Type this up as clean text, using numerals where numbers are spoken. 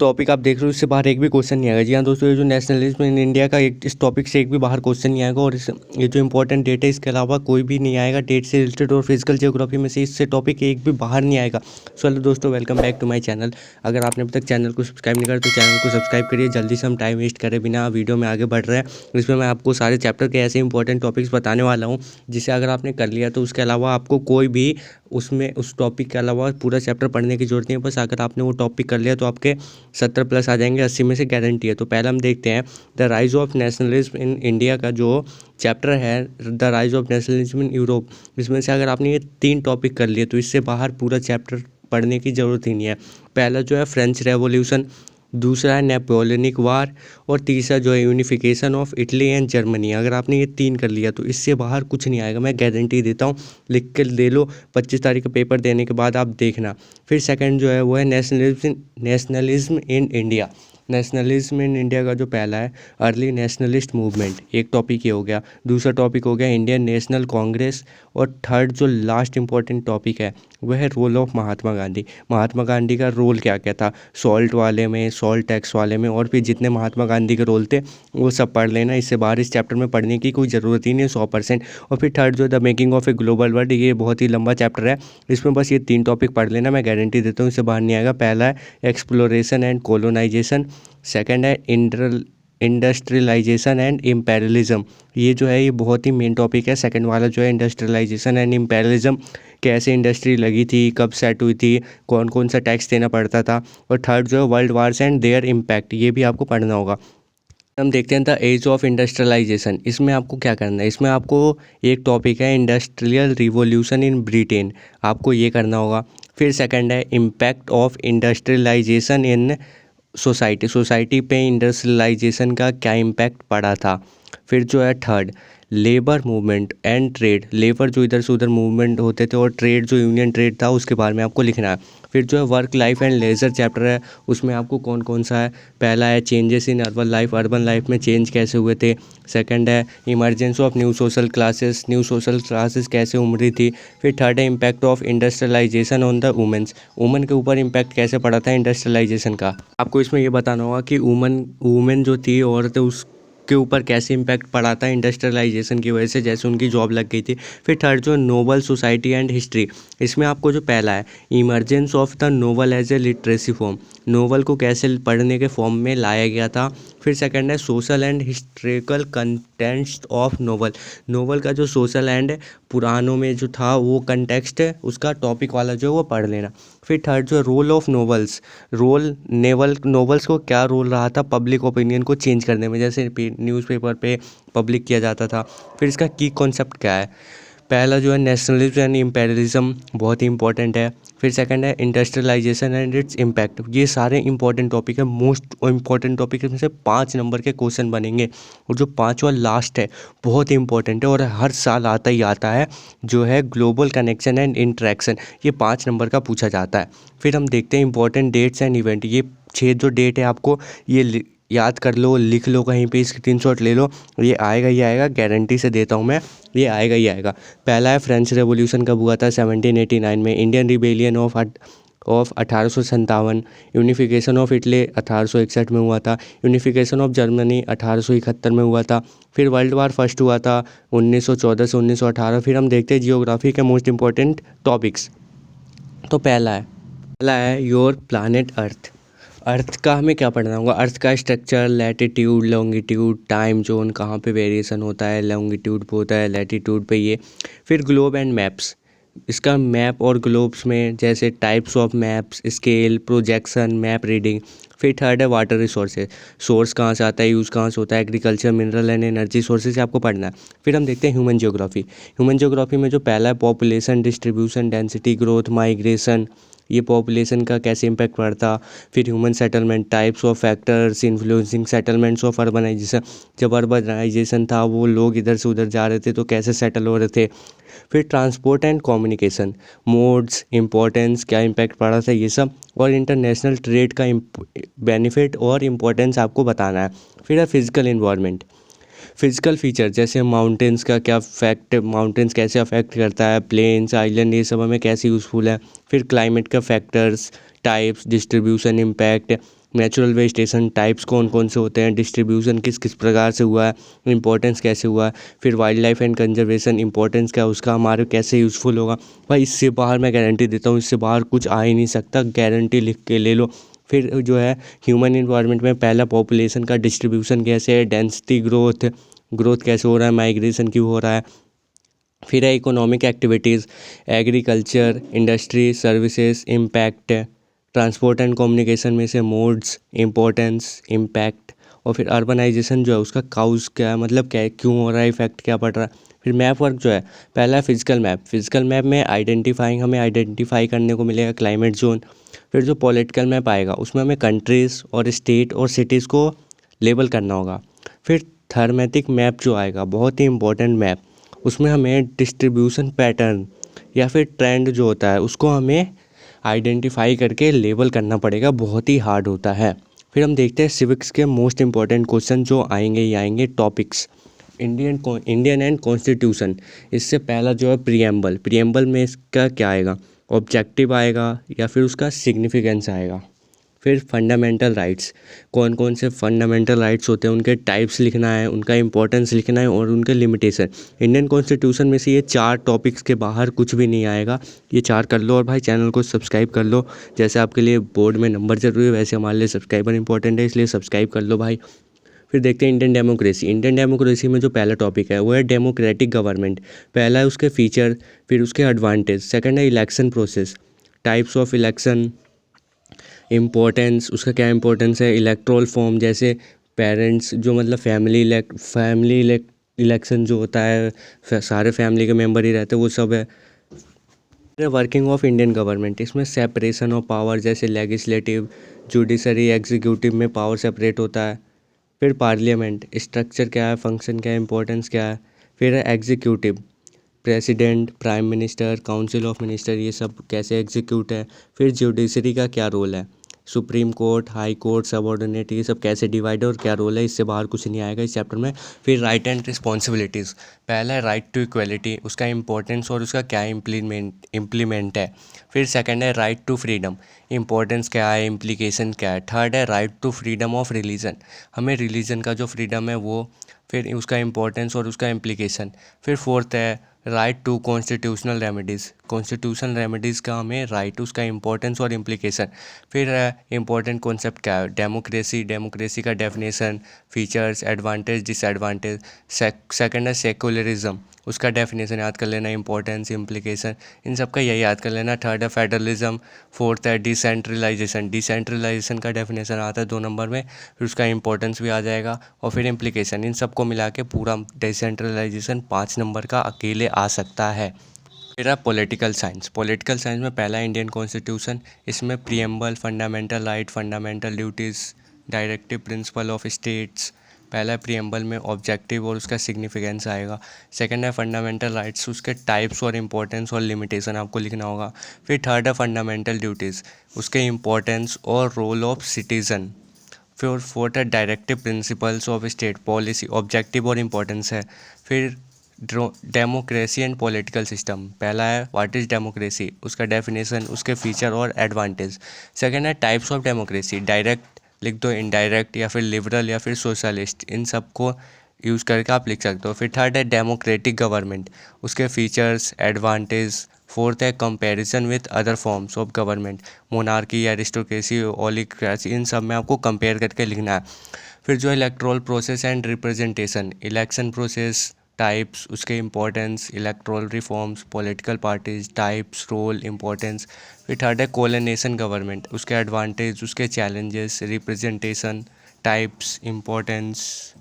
Topic आप देख रहे हो इससे बाहर एक भी क्वेश्चन नहीं आएगा। जी हाँ दोस्तों, ये जो नेशनलिज्म इन इंडिया का एक इस टॉपिक से एक भी बाहर क्वेश्चन नहीं आएगा। और ये जो इंपॉर्टेंट डेट है इसके अलावा कोई भी नहीं आएगा डेट से रिलेटेड, और फिजिकल जियोग्राफी में से इससे टॉपिक एक भी बाहर नहीं आएगा। सो हेलो दोस्तों, welcome back to my channel. अगर आपने अभी तक चैनल को सब्सक्राइब नहीं करा तो चैनल को सब्सक्राइब करिए। जल्दी से हम टाइम वेस्ट करे बिना वीडियो में आगे बढ़ रहे हैं। इसमें मैं आपको सारे चैप्टर के ऐसे इंपॉर्टेंट टॉपिक्स बताने वाला हूँ जिसे अगर आपने कर लिया तो उसके अलावा आपको कोई भी उसमें उस टॉपिक के अलावा पूरा चैप्टर पढ़ने की जरूरत नहीं है। बस अगर आपने वो टॉपिक कर लिया तो आपके 70+ आ जाएंगे, 80 में से गारंटी है। तो पहले हम देखते हैं the rise of nationalism in India का जो चैप्टर है, the rise of nationalism in Europe. इसमें से अगर आपने ये 3 टॉपिक कर लिए तो इससे बाहर पूरा चैप्टर पढ़ने की ज़रूरत ही नहीं है। पहला जो है फ्रेंच रेवोल्यूशन, दूसरा है नेपोलियनिक वार, और तीसरा जो है unification of Italy and Germany. अगर आपने ये 3 कर लिया तो इससे बाहर कुछ नहीं आएगा, मैं गारंटी देता हूँ। लिख के दे लो, 25 तारीख का पेपर देने के बाद आप देखना। फिर सेकंड जो है वो है nationalism in India. Nationalism in India का जो पहला है अर्ली नेशनलिस्ट मूवमेंट, एक टॉपिक ये हो गया। दूसरा टॉपिक हो गया इंडियन नेशनल कांग्रेस, और थर्ड जो लास्ट इंपॉर्टेंट टॉपिक है वह है रोल ऑफ महात्मा गांधी। महात्मा गांधी का रोल क्या क्या था सॉल्ट वाले में, सॉल्ट टैक्स वाले में, और भी जितने महात्मा गांधी के रोल थे वो सब पढ़ लेना। इससे बाहर इस चैप्टर में पढ़ने की कोई ज़रूरत ही नहीं है 100%। और फिर थर्ड जो the making of a global world, ये बहुत ही लंबा चैप्टर है। इसमें बस ये 3 टॉपिक पढ़ लेना, मैं गारंटी देता हूँ इससे बाहर नहीं आएगा। पहला है एक्सप्लोरेशन एंड कोलोनाइजेशन, सेकंड है इंडस्ट्रियलाइजेशन एंड इम्पेरियलिज्म। ये जो है ये बहुत ही मेन टॉपिक है। सेकंड वाला जो है इंडस्ट्रियलाइजेशन एंड इम्पेरियलिज्म, कैसे इंडस्ट्री लगी थी, कब सेट हुई थी, कौन कौन सा टैक्स देना पड़ता था। और थर्ड जो है world wars and there impact, ये भी आपको पढ़ना होगा। हम देखते हैं द एज ऑफ इंडस्ट्रियलाइजेशन। इसमें आपको क्या करना है, इसमें आपको एक टॉपिक है इंडस्ट्रियल रिवॉल्यूशन इन ब्रिटेन, आपको ये करना होगा। फिर सेकंड है impact of industrialisation in society पे इंडस्ट्रियलाइजेशन का क्या इम्पैक्ट पड़ा था। फिर जो है third labour movement and trade, labour जो इधर से उधर मूवमेंट होते थे, और ट्रेड जो यूनियन ट्रेड था उसके बारे में आपको लिखना है। फिर जो है work life and leisure chapter है, उसमें आपको कौन कौन सा है। पहला है चेंजेस इन अर्बन लाइफ में चेंज कैसे हुए थे। सेकंड है emergence of new social classes कैसे उमड़ी थी। फिर थर्ड है impact of industrialisation on the women के ऊपर इम्पैक्ट कैसे पड़ा था इंडस्ट्रियलाइजेशन का। आपको इसमें ये बताना होगा कि वुमेन जो थी औरतें उसके ऊपर कैसे इम्पैक्ट पड़ा था इंडस्ट्रियलाइजेशन की वजह से, जैसे उनकी जॉब लग गई थी। फिर थर्ड जो नोबल सोसाइटी एंड हिस्ट्री, इसमें आपको जो पहला है emergence of the novel as a literacy form, novel को कैसे पढ़ने के फॉर्म में लाया गया था। फिर सेकंड है social and historical context of novel, novel का जो सोशल एंड पुरानों में जो था वो कंटेक्स्ट है उसका टॉपिक वाला जो है वो पढ़ लेना। फिर थर्ड जो रोल ऑफ नोवेल्स को क्या रोल रहा था पब्लिक ओपिनियन को चेंज करने में, जैसे न्यूज़पेपर पे पब्लिक किया जाता था। फिर इसका की कॉन्सेप्ट क्या है। पहला जो है नेशनलिज्म एंड इम्पेरियलिज्म, बहुत ही इंपॉर्टेंट है। फिर सेकंड है इंडस्ट्रियलाइजेशन एंड इट्स इम्पैक्ट। ये सारे इंपॉर्टेंट टॉपिक है, मोस्ट इंपॉर्टेंट टॉपिक है। इसमें से 5 नंबर के क्वेश्चन बनेंगे, और जो 5वां लास्ट है बहुत ही इंपॉर्टेंट है और हर साल आता ही आता है, जो है ग्लोबल कनेक्शन एंड इंटरेक्शन। ये 5 नंबर का पूछा जाता है। फिर हम देखते हैं इंपॉर्टेंट डेट्स एंड इवेंट। ये 6 जो डेट है आपको ये याद कर लो, लिख लो, कहीं पे स्क्रीनशॉट ले लो। ये आएगा, गारंटी से देता हूँ मैं, ये आएगा ही आएगा। पहला है फ्रेंच रेवोल्यूशन कब हुआ था 1789 में, Indian rebellion of 1857, unification of Italy 1861 में हुआ था, यूनिफिकेशन ऑफ जर्मनी 1871 में हुआ था। फिर वर्ल्ड वार फर्स्ट हुआ था 1914 से 1918। फिर हम देखते हैं जियोग्राफी के मोस्ट इंपॉर्टेंट टॉपिक्स। तो पहला है योर प्लानट अर्थ का हमें क्या पढ़ना होगा। अर्थ का structure, latitude, longitude, time zone, कहाँ पे वेरिएशन होता है, लॉन्गिट्यूड पे होता है, लैटिट्यूड पे ये। फिर ग्लोब एंड मैप्स, इसका मैप और ग्लोब्स में जैसे types of maps, scale, projection, map reading. फिर थर्ड है वाटर रिसोर्सेज, सोर्स कहाँ से आता है, यूज़ कहाँ से होता है, agriculture, mineral and energy sources आपको पढ़ना है। फिर हम देखते हैं ह्यूमन ज्योग्राफी में जो पहला है population distribution, density, growth, migration, ये पॉपुलेशन का कैसे इम्पैक्ट पड़ता। फिर human settlement, types of factors influencing settlements of urbanisation, जब अर्बनाइजेशन था वो लोग इधर से उधर जा रहे थे तो कैसे सेटल हो रहे थे। फिर transport and communication, modes, importance, क्या इम्पैक्ट पड़ा था ये सब। और इंटरनेशनल ट्रेड का बेनिफिट और इम्पोर्टेंस आपको बताना है। फिर है फिजिकल इन्वायरमेंट, फिजिकल फीचर जैसे माउंटेन्स का क्या फैक्ट, माउंटेन्स कैसे अफेक्ट करता है, प्लेन्स, आइलैंड, ये सब हमें कैसे यूज़फुल है। फिर क्लाइमेट का factors, types, distribution, impact. Natural vegetation types कौन कौन से होते हैं, डिस्ट्रीब्यूशन किस किस प्रकार से हुआ है, इंपॉर्टेंस कैसे हुआ है, फिर wild life and conservation importance क्या है उसका, हमारे कैसे यूज़फुल होगा। भाई इससे बाहर मैं गारंटी देता हूँ, इससे बाहर कुछ आ ही नहीं सकता, गारंटी लिख के ले लो। फिर जो है ह्यूमन इन्वायरमेंट में पहला पॉपुलेशन का डिस्ट्रीब्यूशन कैसे है, डेंसिटी ग्रोथ, ग्रोथ कैसे हो रहा है, माइग्रेशन क्यों हो रहा है। फिर है economic activities, agriculture, industry, services, impact, transport and communication में से मोड्स, इम्पोर्टेंस, इम्पैक्ट। और फिर अर्बनाइजेशन जो है उसका काउज क्या है, मतलब क्या क्यों हो रहा है, इफेक्ट क्या पड़ रहा है। फिर मैप वर्क जो है, पहला फिजिकल मैप, फिजिकल मैप में हमें आइडेंटिफाई करने को मिलेगा क्लाइमेट जोन। फिर जो पॉलिटिकल मैप आएगा उसमें हमें कंट्रीज़ और स्टेट और सिटीज़ को लेबल करना होगा। फिर थर्मेटिक मैप जो आएगा, बहुत ही इंपॉर्टेंट मैप, उसमें हमें डिस्ट्रीब्यूशन पैटर्न या फिर ट्रेंड जो होता है उसको हमें आइडेंटिफाई करके लेबल करना पड़ेगा, बहुत ही हार्ड होता है। फिर हम देखते हैं सिविक्स के मोस्ट इंपॉर्टेंट क्वेश्चन जो आएंगे ही आएंगे टॉपिक्स। इंडियन एंड कॉन्स्टिट्यूशन, इससे पहला जो है प्रियम्बल में इसका क्या आएगा, ऑब्जेक्टिव आएगा या फिर उसका सिग्निफिकेंस आएगा। फिर फंडामेंटल राइट्स, कौन कौन से फंडामेंटल राइट्स होते हैं, उनके टाइप्स लिखना है, उनका इंपॉर्टेंस लिखना है और उनके लिमिटेशन। इंडियन कॉन्स्टिट्यूशन में से ये 4 टॉपिक्स के बाहर कुछ भी नहीं आएगा, ये 4 कर लो। और भाई चैनल को सब्सक्राइब कर लो, जैसे आपके लिए बोर्ड में नंबर जरूरी है वैसे हमारे लिए सब्सक्राइबर इंपॉर्टेंट है, इसलिए सब्सक्राइब कर लो भाई। फिर देखते हैं इंडियन डेमोक्रेसी में जो पहला टॉपिक है वो है डेमोक्रेटिक गवर्नमेंट। पहला है उसके फीचर, फिर उसके एडवांटेज। सेकंड है election process, types of election, importance, उसका क्या इंपॉर्टेंस है, इलेक्ट्रोल फॉर्म जैसे पेरेंट्स जो मतलब फैमिली इलेक्शन जो होता है, सारे फैमिली के मेम्बर ही रहते हैं, वो सब है। वर्किंग ऑफ इंडियन गवर्नमेंट, इसमें सेपरेशन ऑफ पावर जैसे लेजिस्लेटिव, जुडिशरी, एग्जीक्यूटिव में पावर सेपरेट होता है। फिर पार्लियामेंट, स्ट्रक्चर क्या है, फंक्शन क्या है, इंपॉर्टेंस क्या है। फिर है executive, president, prime minister, council of minister, ये सब कैसे एग्जीक्यूट है। फिर जुडिशरी का क्या रोल है, supreme court, high court, subordinate, ये सब कैसे डिवाइड और क्या रोल है, इससे बाहर कुछ नहीं आएगा इस चैप्टर में। फिर राइट एंड रिस्पॉन्सिबिलिटीज़, पहला है राइट टू इक्वलिटी, उसका इंपॉर्टेंस और उसका क्या इम्प्लीमेंट है। फिर सेकंड है राइट टू फ्रीडम, इंपॉर्टेंस क्या है, इम्प्लीकेशन क्या है। थर्ड है right to freedom of religion, हमें रिलीजन का जो फ्रीडम है वो, फिर उसका इंपॉर्टेंस और उसका इम्प्लीकेशन। फिर फोर्थ है right to constitutional remedies, constitutional remedies का हमें राइट, उसका इंपॉर्टेंस और इम्प्लीकेशन। फिर इंपॉर्टेंट कॉन्सेप्ट क्या है, डेमोक्रेसी का definition, features, advantage, disadvantage. Second है सेकुलरिज्म, उसका डेफिनेशन याद कर लेना, इंपॉर्टेंस, इम्प्लीकेशन, इन सब का यही याद कर लेना। थर्ड है फेडरलिज्म। फोर्थ है डिसेंट्रलाइजेशन का डेफिनेशन आता है 2 नंबर में, फिर उसका इंपॉर्टेंस भी आ जाएगा और फिर इम्प्लीकेशन। इन सबको मिला के पूरा डिसेंट्रलाइजेशन 5 नंबर का अकेले आ सकता है। फिर है पॉलिटिकल साइंस में पहला इंडियन कॉन्स्टिट्यूशन, इसमें preamble, fundamental right, fundamental duties, directive principle of states. पहला प्रियम्बल में ऑब्जेक्टिव और उसका सिग्निफिकेंस आएगा। सेकंड है फंडामेंटल राइट्स, उसके टाइप्स और इंपॉर्टेंस और लिमिटेशन आपको लिखना होगा। फिर थर्ड है फंडामेंटल ड्यूटीज़, उसके इंपॉर्टेंस और रोल ऑफ सिटीज़न। फिर फोर्थ है directive principles of state policy, objective और इम्पोर्टेंस है। फिर डेमोक्रेसी एंड पॉलिटिकल सिस्टम, पहला है व्हाट इज़ डेमोक्रेसी, उसका डेफिनेशन, उसके फीचर और एडवांटेज। सेकंड है टाइप्स ऑफ डेमोक्रेसी, डायरेक्ट लिख दो, इनडायरेक्ट या फिर लिबरल या फिर सोशलिस्ट, इन सब को यूज़ करके आप लिख सकते हो। फिर थर्ड है डेमोक्रेटिक गवर्नमेंट, उसके फीचर्स, एडवांटेज। फोर्थ है comparison with other forms of government, monarchy, aristocracy, oligarchy, इन सब में आपको कंपेयर करके लिखना है। फिर जो electoral process and representation, election process, types, उसके importance, electoral reforms, political parties, types, role, importance. फिर थर्ड है कोऑर्डिनेशन गवर्नमेंट, उसके एडवांटेज, उसके चैलेंजेस, रिप्रेजेंटेशन, टाइप्स, इंपॉर्टेंस।